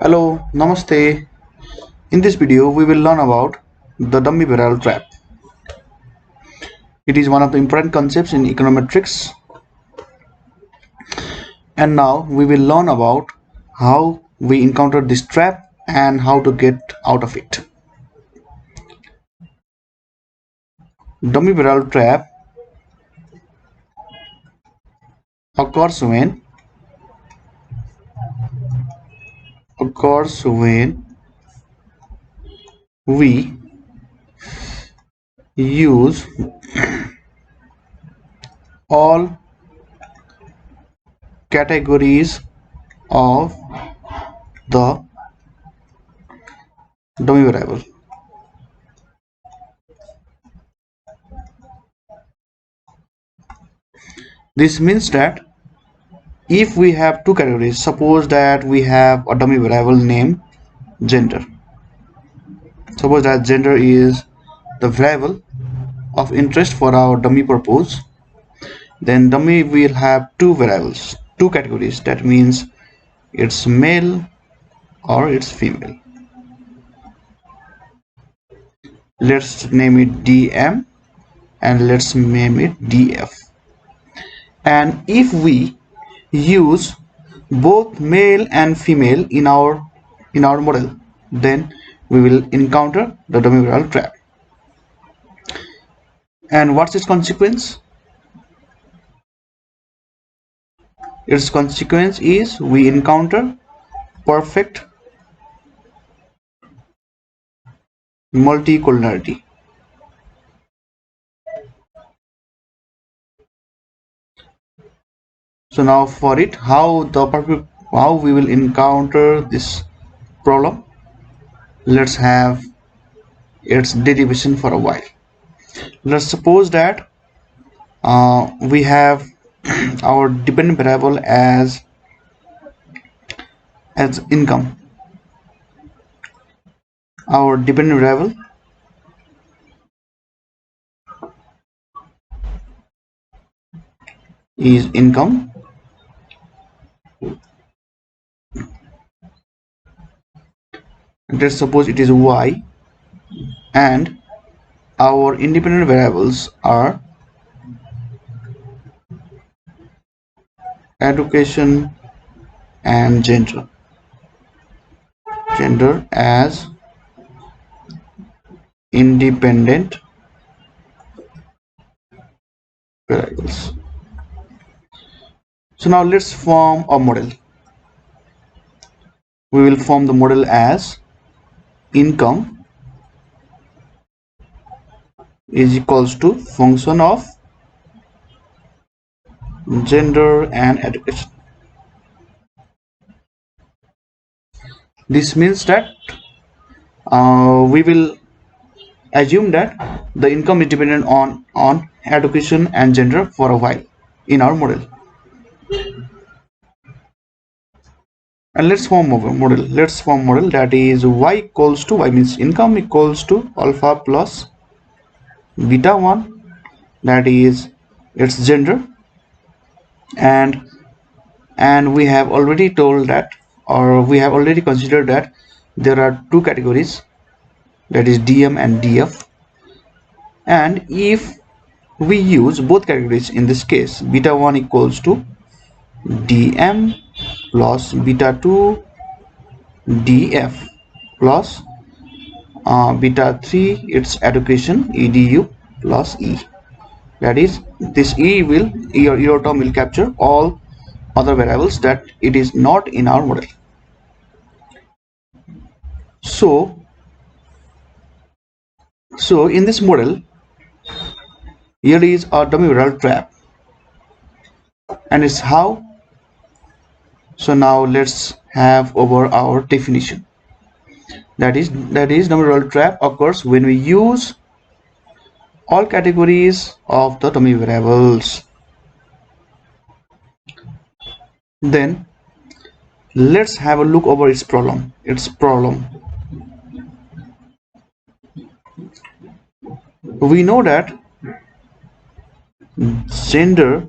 Hello, Namaste. In this video, we will learn about the dummy variable trap. It is one of the important concepts in econometrics. And now we will learn about how we encounter this trap and how to get out of it. Dummy variable trap occurs when we use all categories of the dummy variable. This means that if we have two categories, suppose that we have a dummy variable named gender. Suppose that gender is the variable of interest for our dummy purpose. Then dummy will have two variables, two categories. That means it's male or it's female. Let's name it DM and let's name it DF. And if we use both male and female in our model, then we will encounter the dummy variable trap. And what's its consequence? Its consequence is we encounter perfect multicollinearity. So now for it, how we will encounter this problem? Let's have its derivation for a while. Let's suppose that we have our dependent variable as income. Our dependent variable is income, let's suppose it is y, and our independent variables are education and gender as independent variables. So now let's form a model. We will form the model as income is equals to function of gender and education. This means that we will assume that the income is dependent on education and gender for a while in our model. And let's form a model. Let's form model that is y equals to, y means income equals to alpha plus beta 1, that is its gender, and we have already told that, or we have already considered that there are two categories, that is DM and DF. And if we use both categories, in this case beta 1 equals to DM plus beta 2 DF plus beta 3 its education EDU plus E. That is, this E will, your term will capture all other variables that it is not in our model. So in this model, here is a dummy variable trap, and it's how. So now let's have over our definition. That is dummy variable trap occurs when we use all categories of the dummy variables. Then let's have a look over its problem. We know that gender,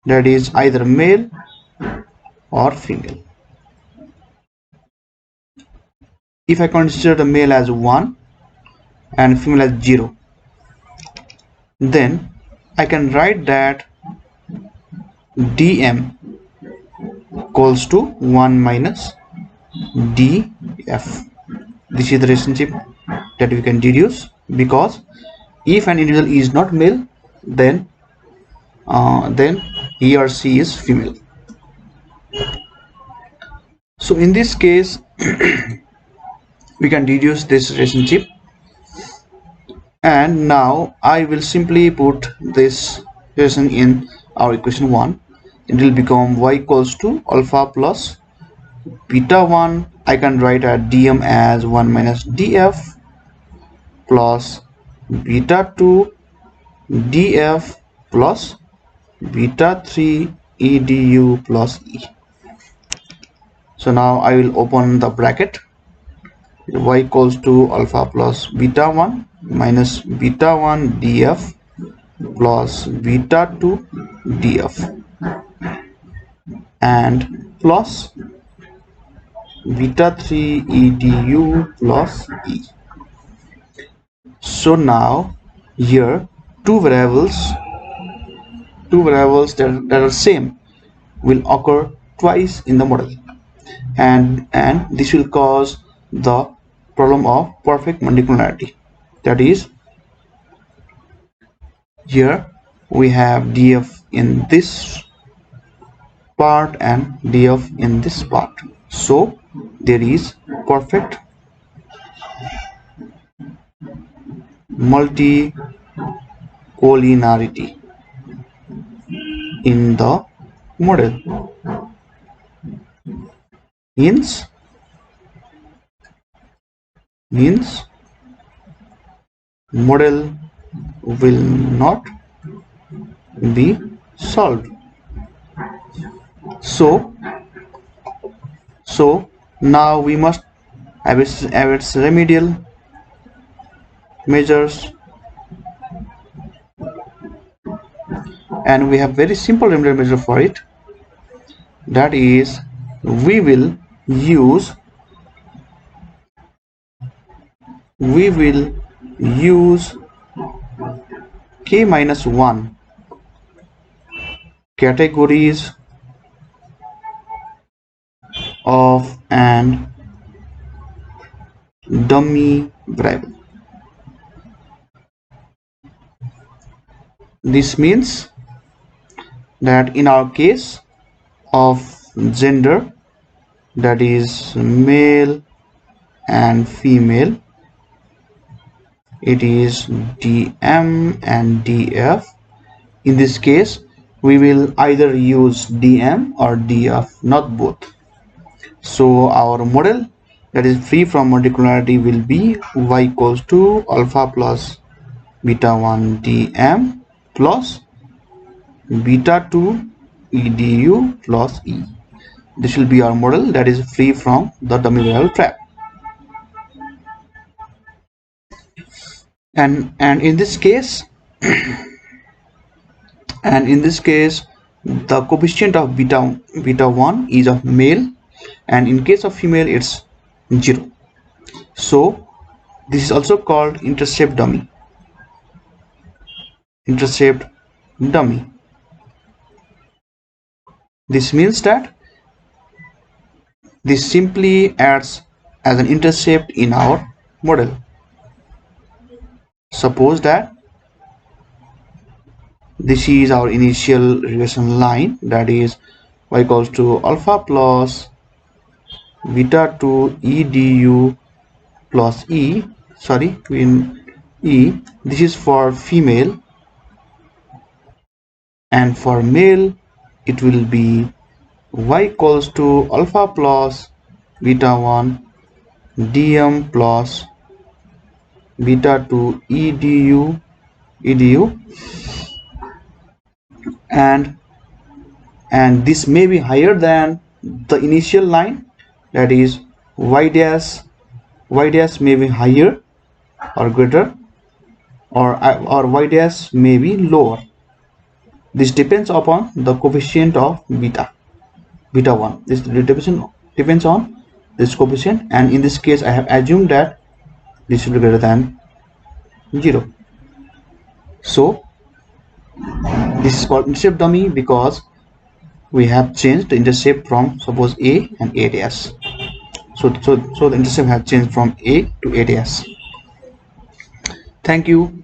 that is either male or female. if I consider the male as 1 and female as 0, then I can write that dm equals to 1 minus df. This is the relationship that we can deduce, because if an individual is not male, then he or she is female. So in this case we can deduce this relationship, and now I will simply put this relation in our equation 1. It will become y equals to alpha plus beta 1. I can write a dm as 1 minus df plus beta 2 df plus beta 3 edu plus e. So now I will open the bracket. Y equals to alpha plus beta 1 minus beta 1 df plus beta 2 df and plus beta 3 edu plus e. So now here two variables that are same will occur twice in the model, and this will cause the problem of perfect monocularity. That is, here we have df in this part and df in this part, so there is perfect multicollinearity in the model. Means model will not be solved. So now we must have its remedial measures, and we have very simple remedial measure for it. That is, we will use k minus 1 categories of an dummy variable. This means that in our case of gender, that is male and female, it is dm and df. In this case we will either use dm or df, not both. So our model that is free from monocularity will be y equals to alpha plus beta 1 dm plus beta 2 edu plus e. This will be our model that is free from the dummy variable trap. And in this case the coefficient of beta 1 is of male, and in case of female it's 0. So this is also called intercept dummy. This means that this simply acts as an intercept in our model. Suppose that this is our initial regression line, that is y equals to alpha plus beta 2 edu plus e, this is for female, and for male it will be y equals to alpha plus beta 1 dm plus beta 2 edu and this may be higher than the initial line, that is y dash may be higher or greater, or y dash may be lower. This depends upon the coefficient of beta 1. This depends on this coefficient, and in this case I have assumed that this should be greater than 0. So this is called intercept dummy because we have changed the intercept from suppose A and A dash. So the intercept has changed from A to A dash. Thank you.